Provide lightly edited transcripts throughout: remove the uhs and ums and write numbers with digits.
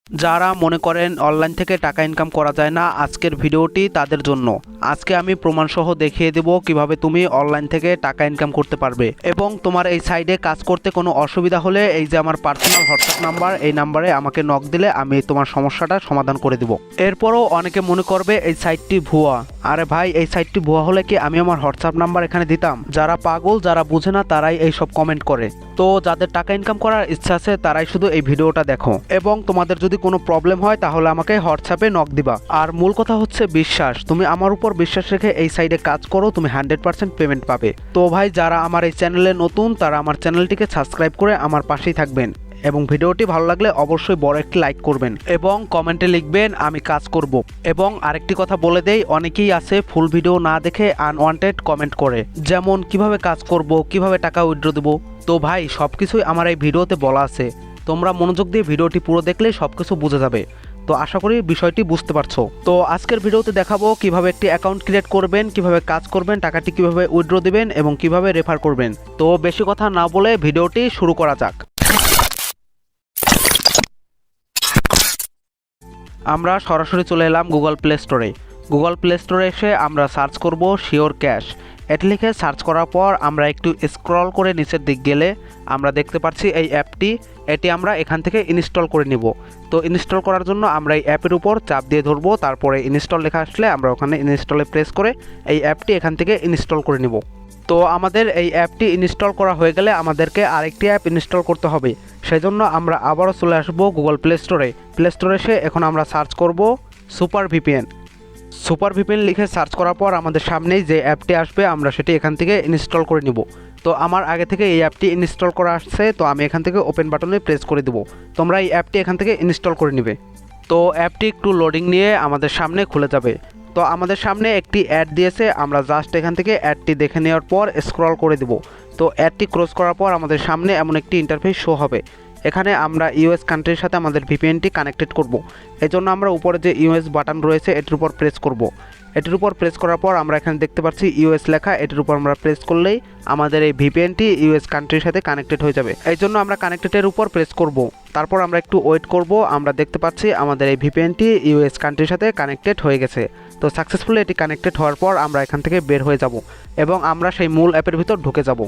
যারা মনে করেন অনলাইন থেকে টাকা ইনকাম করা যায় না, আজকের ভিডিওটি তাদের জন্য। আজকে আমি প্রমাণসহ দেখিয়ে দেব কিভাবে তুমি অনলাইন থেকে টাকা ইনকাম করতে পারবে। এবং তোমার এই সাইডে কাজ করতে কোনো অসুবিধা হলে এই যে আমার পার্সোনাল হোয়াটসঅ্যাপ নাম্বার, এই নাম্বারে আমাকে নক দিলে আমি তোমার সমস্যাটা সমাধান করে দেব। এরপরও অনেকে মনে করবে এই সাইটটি ভুয়া। আরে ভাই, এই সাইটটি ভুয়া হলে কি আমি আমার হোয়াটসঅ্যাপ নাম্বার এখানে দিতাম? যারা পাগল, যারা বুঝে না, তারাই এইসব কমেন্ট করে। তো যাদের টাকা ইনকাম করার ইচ্ছা আছে তারাই শুধু এই ভিডিওটা দেখো। এবং তোমাদের যদি কোনো প্রবলেম হয় তাহলে আমাকে হোয়াটসঅ্যাপে নক দিবা। আর মূল কথা হচ্ছে বিশ্বাস। তুমি আমার উপর বিশ্বাস রেখে এই সাইডে কাজ করো, তুমি 100% পেমেন্ট পাবে। তো ভাই, যারা আমার এই চ্যানেলে নতুন তারা আমার চ্যানেলটিকে সাবস্ক্রাইব করে আমার পাশেই থাকবেন। এবং ভিডিওটি ভালো লাগলে অবশ্যই বড় একটি লাইক করবেন এবং কমেন্টে লিখবেন আমি কাজ করব। এবং আরেকটি কথা বলে দেই, অনেকেই আছে ফুল ভিডিও না দেখে আনওয়ান্টেড কমেন্ট করে, যেমন কিভাবে কাজ করব, কিভাবে টাকা উইথড্র দেবো। তো ভাই, সব কিছুই আমার এই ভিডিওতে বলা আছে। তোমরা মনোযোগ দিয়ে ভিডিওটি পুরো দেখলে সব কিছু বুঝে যাবে। তো আশা করি বিষয়টি বুঝতে পারছো। তো আজকের ভিডিওতে দেখাবো কিভাবে একটি অ্যাকাউন্ট ক্রিয়েট করবেন, কিভাবে কাজ করবেন, টাকাটি কিভাবে উইথড্র দিবেন এবং কিভাবে রেফার করবেন। তো বেশি কথা না বলে ভিডিওটি শুরু করা যাক। আমরা সরাসরি চলে এলাম গুগল প্লে স্টোরে। গুগল প্লে স্টোরে এসে আমরা সার্চ করব শিওর ক্যাশ। এটি লিখে সার্চ করার পর আমরা একটু স্ক্রল করে নিচের দিক গেলে আমরা দেখতে পাচ্ছি এই অ্যাপটি। এটি আমরা এখান থেকে ইনস্টল করে নিব। তো ইনস্টল করার জন্য আমরা এই অ্যাপের উপর চাপ দিয়ে ধরবো, তারপরে ইনস্টল লেখা আসলে আমরা ওখানে ইনস্টলে প্রেস করে এই অ্যাপটি এখান থেকে ইনস্টল করে নিব। তো আমাদের এই অ্যাপটি ইনস্টল করা হয়ে গেলে আমাদেরকে আরেকটি অ্যাপ ইনস্টল করতে হবে। সেই জন্য আমরা আবারও চলে আসবো গুগল প্লে স্টোরে। প্লে স্টোরে এসে এখন আমরা সার্চ করব সুপার ভিপিএন। সুপার ভিপিএন লিখে সার্চ করার পর আমাদের সামনেই যে অ্যাপটি আসবে আমরা সেটি এখান থেকে ইনস্টল করে নিব। তো আমার আগে থেকে এই অ্যাপটি ইনস্টল করা আসছে, তো আমি এখান থেকে ওপেন বাটনে প্রেস করে দেবো। তোমরা এই অ্যাপটি এখান থেকে ইনস্টল করে নেবে। তো অ্যাপটি একটু লোডিং নিয়ে আমাদের সামনে খুলে যাবে। তো আমাদের সামনে একটি অ্যাড দিয়েছে, আমরা জাস্ট এখান থেকে অ্যাডটি দেখে নেওয়ার পর স্ক্রল করে দেব। তো অ্যাডটি ক্রস করার পর আমাদের সামনে এমন একটি ইন্টারফেস শো হবে। এখানে আমরা ইউএস কান্ট্রির সাথে আমাদের ভিপিএনটি কানেক্টেড করব। এই জন্য আমরা উপরে যে ইউএস বাটন রয়েছে এটির উপর প্রেস করব। এটির উপর প্রেস করার পর আমরা এখানে দেখতে পাচ্ছি ইউএস লেখা, এটির উপর আমরা প্রেস করলেই আমাদের এই ভিপিএনটি ইউএস কান্ট্রির সাথে কানেক্টেড হয়ে যাবে। এই জন্য আমরা কানেক্টেডের উপর প্রেস করব। তারপর আমরা একটু ওয়েট করব। আমরা দেখতে পাচ্ছি আমাদের এই ভিপিএনটি ইউএস কান্ট্রির সাথে কানেক্টেড হয়ে গেছে। তো সাকসেসফুলি এটি কানেক্টেড হওয়ার পর আমরা এখান থেকে বের হয়ে যাব এবং আমরা সেই মূল অ্যাপের ভিতর ঢুকে যাব।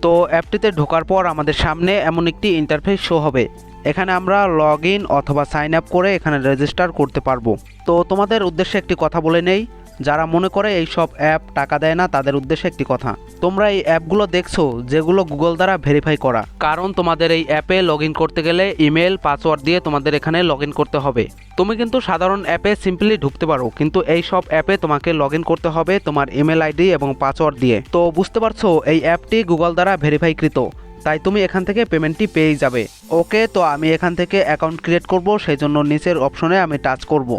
তো অ্যাপটিতে ঢোকার পর আমাদের সামনে এমন একটি ইন্টারফেস শো হবে। এখানে আমরা লগ ইন অথবা সাইন আপ করে এখানে রেজিস্টার করতে পারবো। তো তোমাদের উদ্দেশ্যে একটি কথা বলে নেই, যারা মনে করে এই সব অ্যাপ টাকা দেয় না তাদের উদ্দেশ্যে একটি কথা। তোমরা এই অ্যাপগুলো দেখছো যেগুলো গুগল দ্বারা ভেরিফাই করা, কারণ তোমাদের এই অ্যাপে লগ ইন করতে গেলে ইমেল পাসওয়ার্ড দিয়ে তোমাদের এখানে লগ ইন করতে হবে। তুমি কিন্তু সাধারণ অ্যাপে সিম্পলি ঢুকতে পারো, কিন্তু এই সব অ্যাপে তোমাকে লগ ইন করতে হবে তোমার ইমেল আইডি এবং পাসওয়ার্ড দিয়ে। তো বুঝতে পারছো, এই অ্যাপটি গুগল দ্বারা ভেরিফাইকৃত, তাই তুমি এখান থেকে পেমেন্টটি পেয়ে যাবে। ওকে, তো আমি এখান থেকে অ্যাকাউন্ট ক্রিয়েট করব, সেই জন্য নিচের অপশনে আমি টাচ করব।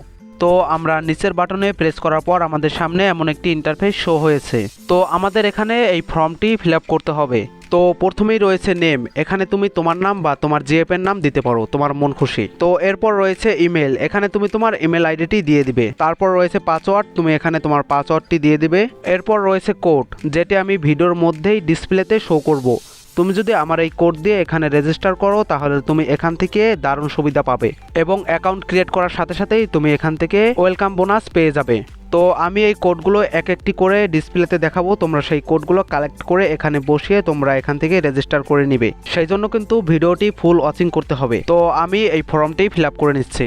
তো আমরা নিচের বাটনে প্রেস করার পর আমাদের সামনে এমন একটি ইন্টারফেস শো হয়েছে। তো আমাদের এখানে এই ফর্মটি ফিল আপ করতে হবে। তো প্রথমেই রয়েছে নেম, এখানে তুমি তোমার নাম বা তোমার জিএফ এর নাম দিতে পারো তোমার মন খুশি। তো এরপর রয়েছে ইমেল, এখানে তুমি তোমার ইমেল আইডিটি দিয়ে দিবে। তারপর রয়েছে পাসওয়ার্ড, তুমি এখানে তোমার পাসওয়ার্ডটি দিয়ে দিবে। এরপর রয়েছে কোড, যেটি আমি ভিডিওর মধ্যেই ডিসপ্লেতে শো করব। তুমি যদি আমার এই কোড দিয়ে এখানে রেজিস্টার করো তাহলে তুমি এখান থেকে দারুণ সুবিধা পাবে এবং অ্যাকাউন্ট ক্রিয়েট করার সাথে সাথেই তুমি এখান থেকে ওয়েলকাম বোনাস পেয়ে যাবে। তো আমি এই কোডগুলো এক একটি করে ডিসপ্লেতে দেখাবো, তোমরা সেই কোডগুলো কালেক্ট করে এখানে বসিয়ে তোমরা এখান থেকে রেজিস্টার করে নিবে। সেই জন্য কিন্তু ভিডিওটি ফুল ওয়াচিং করতে হবে। তো আমি এই ফর্মটি ফিল আপ করে নিচ্ছি।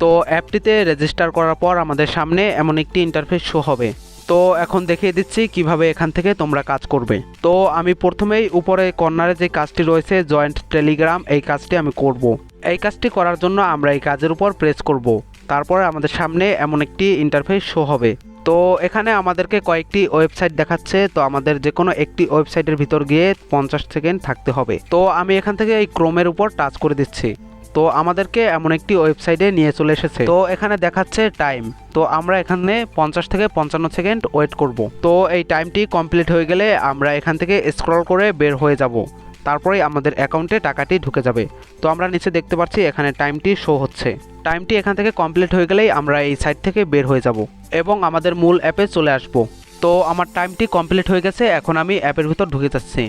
তো অ্যাপটিতে রেজিস্টার করার পর আমাদের সামনে এমন একটি ইন্টারফেস শো হবে। তো এখন দেখিয়ে দিচ্ছি কিভাবে এখান থেকে তোমরা কাজ করবে। তো আমি প্রথমেই উপরে কর্নারে যে কাজটি রয়েছে জয়েন্ট টেলিগ্রাম, এই কাজটি আমি করব। এই কাজটি করার জন্য আমরা এই কাজের উপর প্রেস করব। তারপরে আমাদের সামনে এমন একটি ইন্টারফেস শো হবে। তো এখানে আমাদেরকে কয়েকটি ওয়েবসাইট দেখাচ্ছে, তো আমাদের যে কোনো একটি ওয়েবসাইটের ভিতর গিয়ে 50 সেকেন্ড থাকতে হবে। তো আমি এখান থেকে এই ক্রোমের উপর টাচ করে দিচ্ছি। তো আমাদেরকে এমন একটি ওয়েবসাইটে নিয়ে চলে এসেছে। তো এখানে দেখাচ্ছে টাইম, তো আমরা এখানে 50 থেকে 55 সেকেন্ড ওয়েট করব। তো এই টাইমটি কমপ্লিট হয়ে গেলে আমরা এখান থেকে স্ক্রল করে বের হয়ে যাব। তারপরে আমাদের অ্যাকাউন্টে টাকাটি ঢুকে যাবে। তো আমরা নিচে দেখতে পাচ্ছি এখানে টাইমটি শো হচ্ছে। টাইমটি এখান থেকে কমপ্লিট হয়ে গেলেই আমরা এই সাইট থেকে বের হয়ে যাব এবং আমাদের মূল অ্যাপে চলে আসব। তো আমার টাইমটি কমপ্লিট হয়ে গেছে, এখন আমি অ্যাপের ভিতর ঢুকে যাচ্ছি।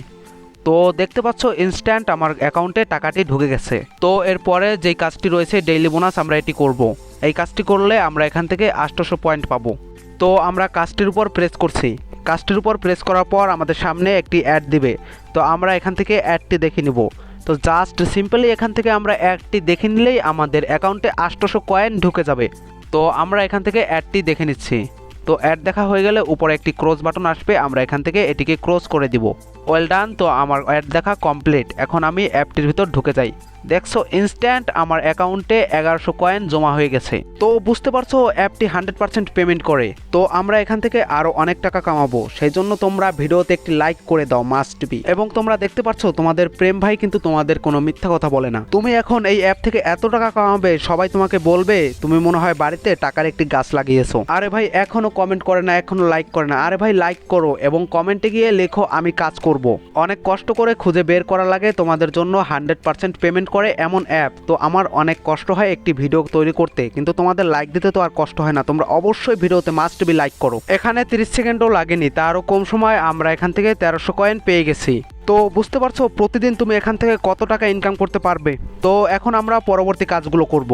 তো দেখতে পাচ্ছ ইনস্ট্যান্ট আমার অ্যাকাউন্টে টাকাটি ঢুকে গেছে। তো এরপরে যেই কাজটি রয়েছে ডেইলি বোনাস, আমরা এটি করব। এই কাজটি করলে আমরা এখান থেকে 800 পয়েন্ট পাবো। তো আমরা কাজটির উপর প্রেস করছি। কাজটির উপর প্রেস করার পর আমাদের সামনে একটি অ্যাড দিবে। তো আমরা এখান থেকে অ্যাডটি দেখে নিব। তো জাস্ট সিম্পলি এখান থেকে আমরা অ্যাডটি দেখে নিলেই আমাদের অ্যাকাউন্টে 800 কয়েন ঢুকে যাবে। তো আমরা এখান থেকে অ্যাডটি দেখে নিচ্ছি। তো অ্যাড দেখা হয়ে গেলে উপরে একটি ক্রস বাটন আসবে, আমরা এখান থেকে এটিকে ক্রস করে দিব। Well done. তো আমার অ্যাড দেখা কমপ্লিট। এখন আমি অ্যাপটির ভিতর ঢুকে যাই। দেখছো ইনস্ট্যান্ট আমার অ্যাকাউন্টে 1100 কয়েন জমা হয়ে গেছে। তো বুঝতে পারছো অ্যাপটি 100% পেমেন্ট করে। তো আমরা এখান থেকে আরও অনেক টাকা কামাবো, সেই জন্য তোমরা ভিডিওতে একটি লাইক করে দাও, মাস্ট বি। এবং তোমরা দেখতে পাচ্ছ তোমাদের প্রেম ভাই কিন্তু তোমাদের কোনো মিথ্যা কথা বলে না। তুমি এখন এই অ্যাপ থেকে এত টাকা কামাবে, সবাই তোমাকে বলবে তুমি মনে হয় বাড়িতে টাকার একটি গাছ লাগিয়েছো। আরে ভাই এখনো কমেন্ট করে না, এখনো লাইক করে না। আরে ভাই লাইক করো এবং কমেন্টে গিয়ে লেখো আমি কাজ করব। অনেক কষ্ট করে খুঁজে বের করা লাগে তোমাদের জন্য 100% পেমেন্ট করে এমন অ্যাপ। তো আমার অনেক কষ্ট হয় একটি ভিডিও তৈরি করতে, কিন্তু তোমাদের লাইক দিতে তো আর কষ্ট হয় না। তোমরা অবশ্যই ভিডিওতে মাস্ট বি লাইক করো। এখানে 30 সেকেন্ডও লাগেনি, তারও কম সময় আমরা এখান থেকে 1300 কয়েন পেয়ে গেছি। তো বুঝতে পারছো প্রতিদিন তুমি এখান থেকে কত টাকা ইনকাম করতে পারবে। তো এখন আমরা পরবর্তী কাজগুলো করব।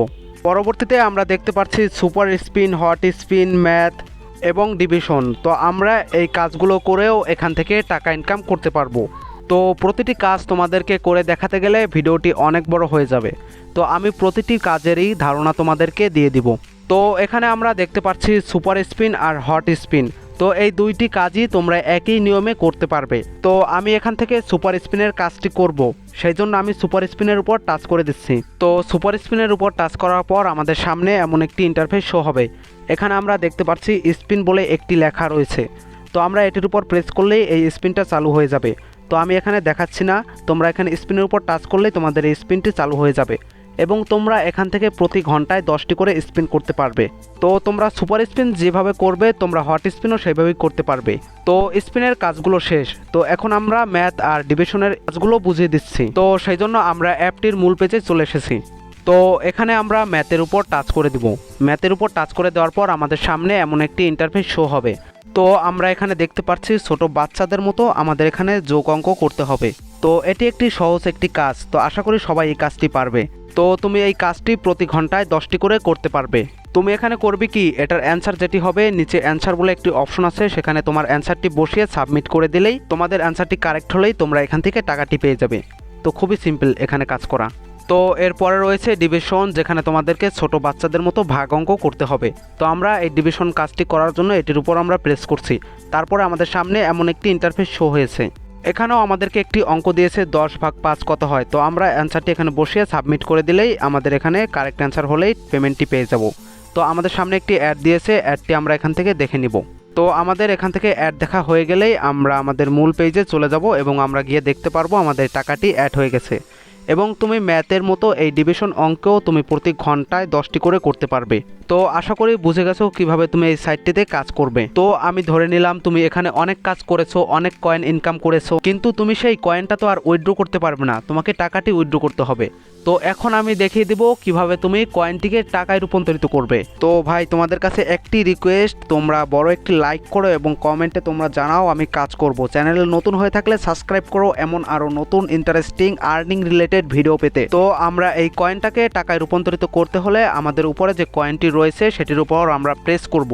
পরবর্তীতে আমরা দেখতে পাচ্ছি super spin, hot spin, math এবং ডিভিশন। তো আমরা এই কাজগুলো করেও এখান থেকে টাকা ইনকাম করতে পারবো। তো প্রতিটি কাজ তোমাদেরকে করে দেখাতে গেলে ভিডিওটি অনেক বড় হয়ে যাবে। তো আমি প্রতিটি কাজেরই ধারণা তোমাদেরকে দিয়ে দিব। তো এখানে আমরা দেখতে পাচ্ছি সুপার স্পিন আর হট স্পিন। তো এই দুইটি কাজই তোমরা একই নিয়মে করতে পারবে। তো আমি এখান থেকে সুপার স্পিনের কাজটি করব, সেই জন্য আমি সুপার স্পিনের উপর টাচ করে দিচ্ছি। তো সুপার স্পিনের উপর টাচ করার পর আমাদের সামনে এমন একটি ইন্টারফেস শো হবে। এখানে আমরা দেখতে পাচ্ছি স্পিন বলে একটি লেখা রয়েছে। তো আমরা এটির উপর প্রেস করলেই এই স্পিনটা চালু হয়ে যাবে। তো আমি এখানে দেখাচ্ছি না, তোমরা এখানে স্পিনের উপর টাচ করলেই তোমাদের এই স্পিনটি চালু হয়ে যাবে এবং তোমরা এখান থেকে প্রতি ঘন্টায় 10টি করে স্পিন করতে পারবে। তো তোমরা সুপার স্পিন যেভাবে করবে তোমরা হট স্পিনও সেভাবেই করতে পারবে। তো স্পিনের কাজগুলো শেষ। তো এখন আমরা ম্যাথ আর ডিভিশনের কাজগুলো বুঝিয়ে দিচ্ছি। তো সেই জন্য আমরা অ্যাপটির মূল পেজে চলে এসেছি। তো এখানে আমরা ম্যাথের উপর টাচ করে দিব। ম্যাথের উপর টাচ করে দেওয়ার পর আমাদের সামনে এমন একটি ইন্টারফেস শো হবে। তো আমরা এখানে দেখতে পাচ্ছি ছোট বাচ্চাদের মতো আমাদের এখানে যোগ অঙ্ক করতে হবে। তো এটি একটি সহজ একটি কাজ। তো আশা করি সবাই এই কাজটি পারবে। তো তুমি এই কাজটি প্রতি ঘন্টায় 10টি করে করতে পারবে। তুমি এখানে করবে কি, এটার অ্যান্সার যেটি হবে নিচে অ্যান্সার বলে একটি অপশন আছে, সেখানে তোমার অ্যান্সারটি বসিয়ে সাবমিট করে দিলেই তোমাদের অ্যান্সারটি কারেক্ট হলেই তোমরা এখান থেকে টাকাটি পেয়ে যাবে। তো খুবই সিম্পল এখানে কাজ করা। তো এরপরে রয়েছে ডিভিশন, যেখানে তোমাদেরকে ছোট বাচ্চাদের মতো ভাগ অঙ্ক করতে হবে। তো আমরা এই ডিভিশন কাজটি করার জন্য এটির উপর আমরা প্রেস করছি। তারপরে আমাদের সামনে এমন একটি ইন্টারফেস শো হয়েছে। এখানেও আমাদেরকে একটি অঙ্ক দিয়েছে 10 ভাগ 5 কত হয়। তো আমরা অ্যান্সারটি এখানে বসিয়ে সাবমিট করে দিলেই আমাদের এখানে কারেক্ট অ্যান্সার হলেই পেমেন্টটি পেয়ে যাব। তো আমাদের সামনে একটি অ্যাড দিয়েছে, অ্যাডটি আমরা এখান থেকে দেখে নিব। তো আমাদের এখান থেকে অ্যাড দেখা হয়ে গেলেই আমরা আমাদের মূল পেজে চলে যাব এবং আমরা গিয়ে দেখতে পারবো আমাদের টাকাটি অ্যাড হয়ে গেছে। এবং তুমি ম্যাথের মতো এই ডিভিশন অঙ্কেও তুমি প্রতি ঘন্টায় 10টি করে করতে পারবে। তো আশা করি বুঝে গেছো কিভাবে তুমি এই সাইটটিতে কাজ করবে। তো আমি ধরে নিলাম তুমি এখানে অনেক কাজ করেছো, অনেক কয়েন ইনকাম করেছো, কিন্তু তুমি সেই কয়েনটা তো আর উইথড্র করতে পারবে না, তোমাকে টাকাটি উইথড্র করতে হবে। তো এখন আমি দেখিয়ে দিব কিভাবে তুমি কয়েনটিকে টাকায় রূপান্তরিত করবে। তো ভাই তোমাদের কাছে একটি রিকোয়েস্ট, তোমরা বড় একটি লাইক করো এবং কমেন্টে তোমরা জানাও আমি কাজ করব। চ্যানেলে নতুন হয়ে থাকলে সাবস্ক্রাইব করো এমন আরও নতুন ইন্টারেস্টিং আর্নিং রিলেটেড ভিডিও পেতে। তো আমরা এই কয়েনটাকে টাকায় রূপান্তরিত করতে হলে আমাদের উপরে যে কয়েনটি রয়েছে সেটির উপর আমরা প্রেস করব।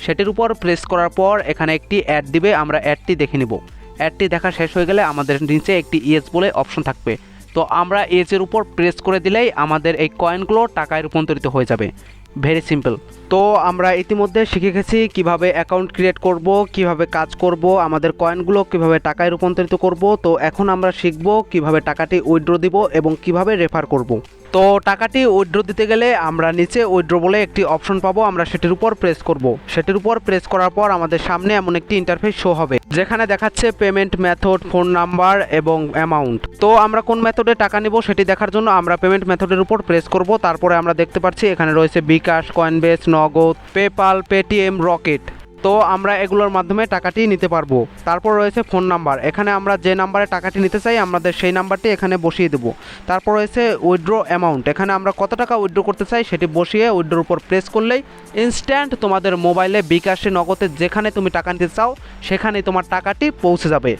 সেটির উপর প্রেস করার পর এখানে একটি অ্যাড দিবে, আমরা অ্যাডটি দেখে নিব। অ্যাডটি দেখা শেষ হয়ে গেলে আমাদের নিচে একটি ইয়েস বলে অপশন থাকবে। তো আমরা এজের উপর প্রেস করে দিলেই আমাদের এই কয়েনগুলো টাকায় রূপান্তরিত হয়ে যাবে। Very simple. তো আমরা ইতিমধ্যে শিখে গেছি কিভাবে অ্যাকাউন্ট ক্রিয়েট করব, কিভাবে কাজ করব, আমাদের কয়েনগুলো কিভাবে টাকায় রূপান্তরিত করব। তো এখন আমরা শিখব কিভাবে টাকাটি উইথড্র দিব এবং কিভাবে রেফার করব। তো টাকাটি উইথড্র দিতে গেলে আমরা নিচে উইথড্র বলে একটি অপশন পাবো, আমরা সেটির উপর প্রেস করব। সেটির উপর প্রেস করার পর আমাদের সামনে এমন একটি ইন্টারফেস শো হবে, যেখানে দেখাচ্ছে পেমেন্ট মেথড, ফোন নাম্বার এবং অ্যামাউন্ট। তো আমরা কোন মেথডে টাকা নিব সেটি দেখার জন্য আমরা পেমেন্ট মেথডের উপর প্রেস করব। তারপরে আমরা দেখতে পাচ্ছি এখানে রয়েছে বিকাশ, কয়েনবেস, নগদ, পেপাল, পেটিএম, রকেট। তো আমরা এগুলোর মাধ্যমে টাকাটি নিতে পারবো। তারপর রয়েছে ফোন নাম্বার, এখানে আমরা যে নাম্বারে টাকাটি নিতে চাই আমাদের সেই নাম্বারটি এখানে বসিয়ে দেবো। তারপর রয়েছে উইথড্র অ্যামাউন্ট, এখানে আমরা কত টাকা উইথড্র করতে চাই সেটি বসিয়ে উইথড্রোর উপর প্রেস করলেই ইনস্ট্যান্ট তোমাদের মোবাইলে বিকাশে, নগদে যেখানে তুমি টাকা নিতে চাও সেখানেই তোমার টাকাটি পৌঁছে যাবে।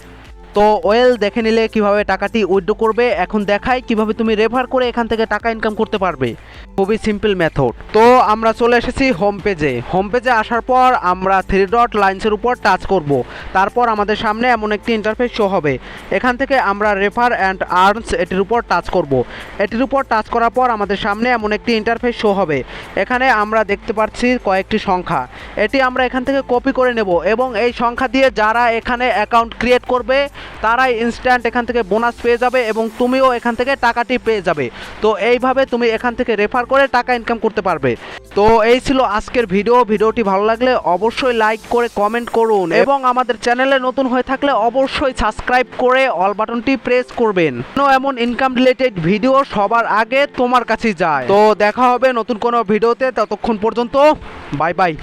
তো ওয়েল দেখে নিলে কিভাবে টাকাটি উইথড্র করবে। এখন দেখাই কিভাবে তুমি রেফার করে এখান থেকে টাকা ইনকাম করতে পারবে। খুবই সিম্পল মেথড। তো আমরা চলে এসেছি হোম পেজে। হোম পেজে আসার পর আমরা 3 ডট লাইন্সের উপর টাচ করব। তারপর আমাদের সামনে এমন একটি ইন্টারফেস শো হবে। এখান থেকে আমরা রেফার অ্যান্ড আর্নস এটির উপর টাচ করব। এটির উপর টাচ করার পর আমাদের সামনে এমন একটি ইন্টারফেস শো হবে। এখানে আমরা দেখতে পাচ্ছি কয়েকটি সংখ্যা। এটি আমরা এখান থেকে কপি করে নেব এবং এই সংখ্যা দিয়ে যারা এখানে অ্যাকাউন্ট ক্রিয়েট করবে তারাই ইনস্ট্যান্ট এখান থেকে বোনাস পেয়ে যাবে এবং তুমিও এখান থেকে টাকাটি পেয়ে যাবে। তো এইভাবে তুমি এখান থেকে রেফার করে টাকা ইনকাম করতে পারবে। তো এই ছিল আজকের ভিডিওটি ভালো লাগলে অবশ্যই লাইক করে কমেন্ট করুন এবং আমাদের চ্যানেলে নতুন হয়ে থাকলে অবশ্যই সাবস্ক্রাইব করে অল বাটনটি প্রেস করবেন। এমন ইনকাম রিলেটেড ভিডিও সবার আগে তোমার কাছে যায়। তো দেখা হবে নতুন কোনো ভিডিওতে, ততক্ষণ পর্যন্ত বাই বাই।